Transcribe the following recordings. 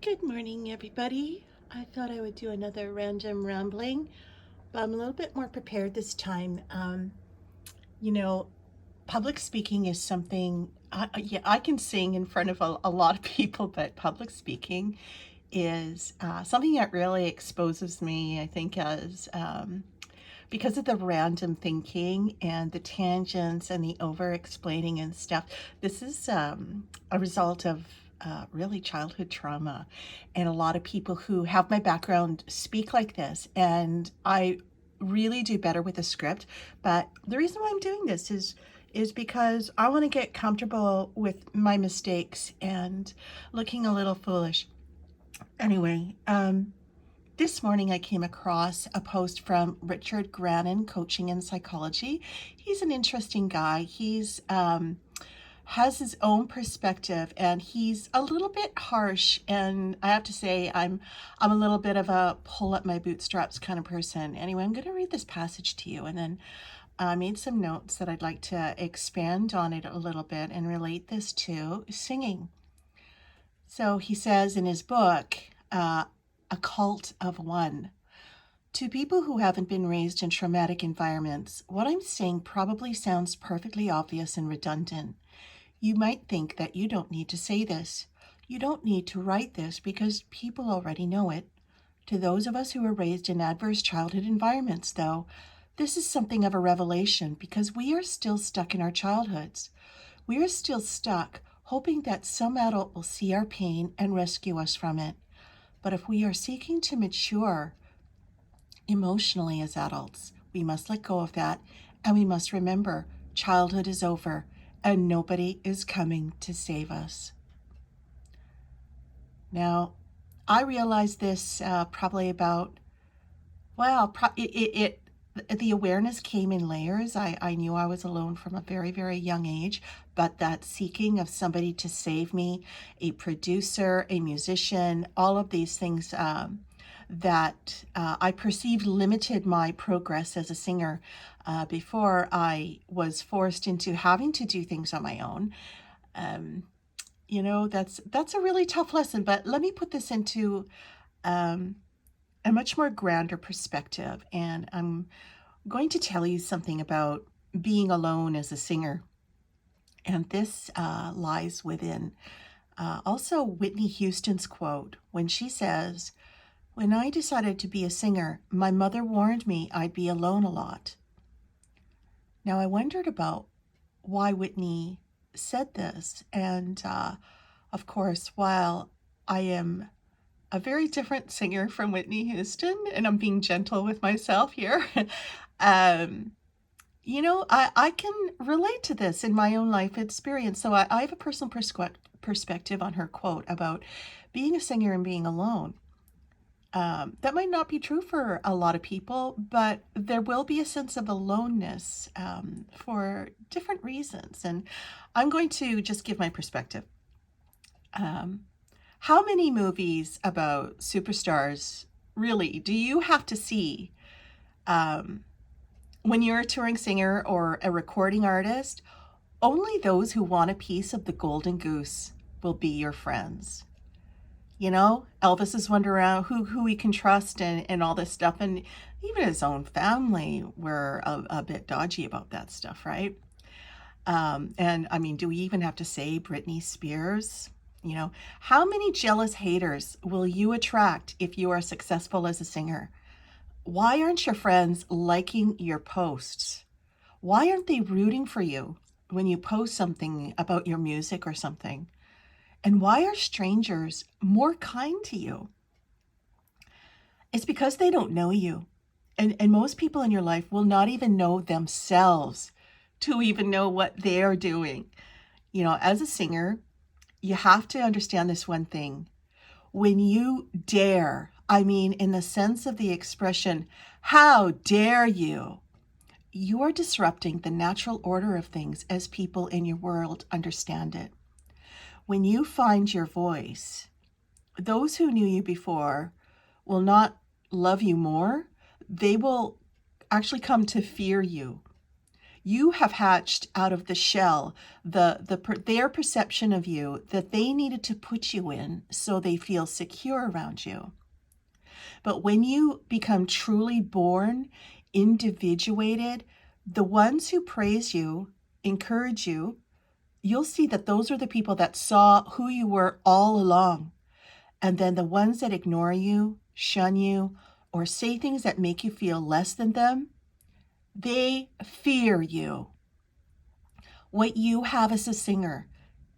Good morning, everybody. I thought I would do another random rambling, but I'm a little bit more prepared this time. You know, public speaking is something, yeah, I can sing in front of a lot of people, but public speaking is something that really exposes me, I think, as because of the random thinking and the tangents and the over explaining and stuff. This is a result of really childhood trauma. And a lot of people who have my background speak like this. And I really do better with a script. But the reason why I'm doing this is because I want to get comfortable with my mistakes and looking a little foolish. Anyway, this morning I came across a post from Richard Grannon, Coaching and Psychology. He's an interesting guy. He's has his own perspective, and he's a little bit harsh. And I have to say, I'm a little bit of a pull up my bootstraps kind of person. Anyway, I'm going to read this passage to you, and then I made some notes that I'd like to expand on it a little bit and relate this to singing. So he says in his book, A Cult of One. To people who haven't been raised in traumatic environments, what I'm saying probably sounds perfectly obvious and redundant. You might think that you don't need to say this. You don't need to write this because people already know it. To those of us who were raised in adverse childhood environments, though, this is something of a revelation because we are still stuck in our childhoods. We are still stuck, hoping that some adult will see our pain and rescue us from it. But if we are seeking to mature emotionally as adults, we must let go of that, and we must remember childhood is over and nobody is coming to save us. Now, I realized this probably about, well, the awareness came in layers. I knew I was alone from a very, very young age, but that seeking of somebody to save me, a producer, a musician, all of these things that I perceived limited my progress as a singer before I was forced into having to do things on my own. Um, that's a really tough lesson, but let me put this into um, a much more grander perspective. And I'm going to tell you something about being alone as a singer. And this lies within also Whitney Houston's quote when she says, "When I decided to be a singer, my mother warned me I'd be alone a lot." Now, I wondered about why Whitney said this. And of course, while I am a very different singer from Whitney Houston, and I'm being gentle with myself here, um, I can relate to this in my own life experience. So I have a personal perspective on her quote about being a singer and being alone. That might not be true for a lot of people, but there will be a sense of aloneness for different reasons. And I'm going to just give my perspective. Um, how many movies about superstars really do you have to see um, when you're a touring singer or a recording artist? Only those who want a piece of the golden goose will be your friends. Elvis is wondering around who he can trust and all this stuff. And even his own family were a bit dodgy about that stuff, right? And I mean, do we even have to say Britney Spears? How many jealous haters will you attract if you are successful as a singer? Why aren't your friends liking your posts? Why aren't they rooting for you when you post something about your music or something? And why are strangers more kind to you? It's because they don't know you. And most people in your life will not even know themselves to even know what they're doing. As a singer, you have to understand this one thing. When you dare, I mean, in the sense of the expression, how dare you, you are disrupting the natural order of things as people in your world understand it. When you find your voice, those who knew you before will not love you more. They will actually come to fear you. You have hatched out of the shell, their perception of you that they needed to put you in so they feel secure around you. But when you become truly born, individuated, the ones who praise you, encourage you, you'll see that those are the people that saw who you were all along. And then the ones that ignore you, shun you, or say things that make you feel less than them, they fear you. What you have as a singer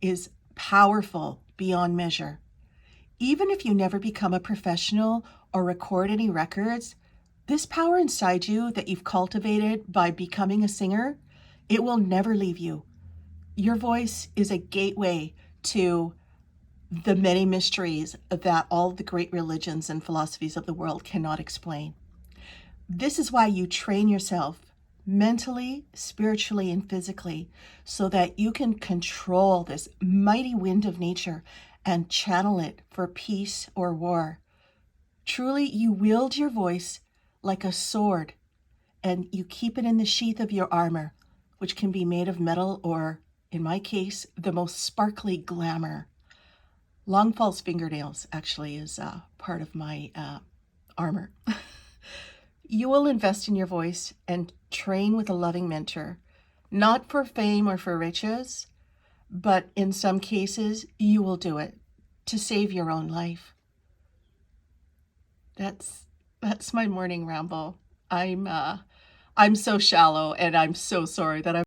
is powerful beyond measure. Even if you never become a professional or record any records, this power inside you that you've cultivated by becoming a singer, it will never leave you. Your voice is a gateway to the many mysteries that all the great religions and philosophies of the world cannot explain. This is why you train yourself mentally, spiritually, and physically so that you can control this mighty wind of nature and channel it for peace or war. Truly, you wield your voice like a sword, and you keep it in the sheath of your armor, which can be made of metal or, in my case, the most sparkly glamour. Long false fingernails actually is part of my armor. You will invest in your voice and train with a loving mentor, not for fame or for riches, but in some cases, you will do it to save your own life. That's my morning ramble. I'm so shallow, and I'm so sorry that I'm